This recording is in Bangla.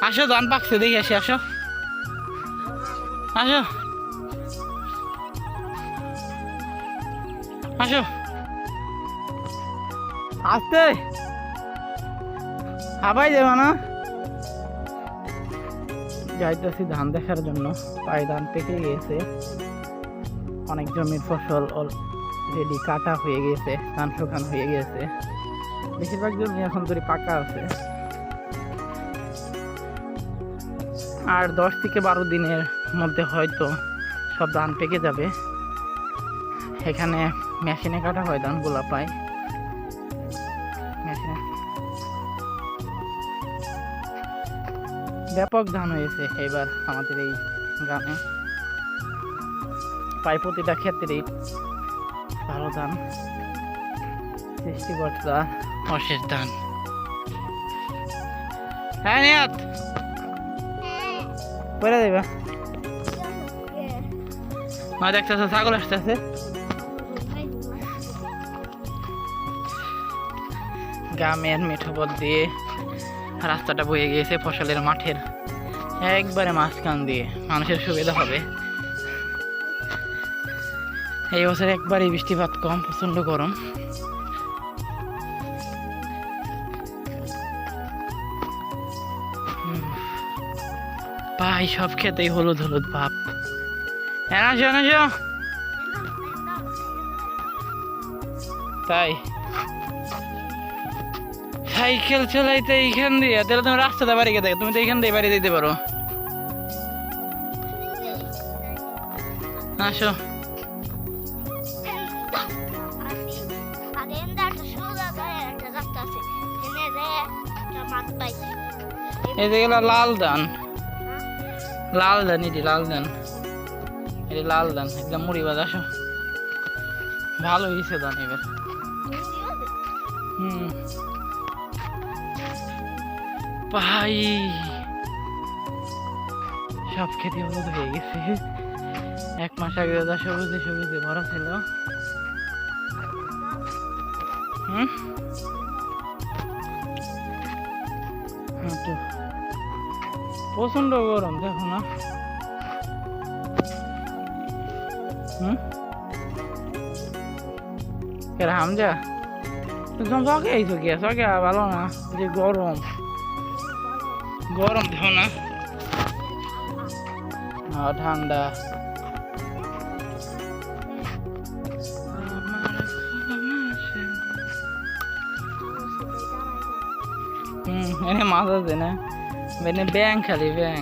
আসো ধান পাকছে দেখে আসি আসো আসো আসো আসতে হাবাই দেবা না যাইতেছি ধান দেখার জন্য প্রায় ধান পেকে গিয়েছে অনেক জমির ফসল অলরেডি কাটা হয়ে গেছে ধান শুকানো হয়ে গেছে বেশিরভাগ জমি এখন ধরে পাকা আছে আর 10 থেকে 12 দিনের মধ্যে হয়তো সব ধান পেকে যাবে এখানে মেশিনে কাটা হয় ধানগুলা পায় মেশিনে ব্যাপক ধান হয়েছে এবার আমাদের এই গ্রামে প্রায় প্রতিটা ক্ষেত্রেই ভালো ধান সৃষ্টিকর্তা অশেষ ধান হ্যাঁ নিয়াত পরে দেবা মা দেখতেছে ছাগল আসতেছে গ্রামের মেঠো পথ দিয়ে রাস্তাটা বয়ে গিয়েছে ফসলের মাঠের একবারে মাঝখান দিয়ে মানুষের সুবিধা হবে এই বছর একবারই বৃষ্টিপাত কম প্রচন্ড গরম ভাই সব খেতেই হলুদ হলুদ ভাব আসো আসো তাই সাইকেল চালাইতে এইখান দিয়ে তাহলে তুমি রাস্তাটা বাড়ি গেতে তুমি তো এইখান দিয়ে বাড়ি দিতে পারো আসো এই যে গেল লাল ধান এটি লাল ধান এটি লাল ধান একদম মুড়ি বাজ আসো ভালো হয়েছে ধান এবার ভাই সব খেতে হলুদ হয়ে গেছে 1 মাস আগে সবুজে সবুজে ভরা ছিল প্রচন্ড গরম দেখো না হামজা সকে আইছো কি সকে ভালো না যে গরম গরম দেখো না ঠান্ডা এনে মাছ আছে না ব্যাং খালি ব্যাং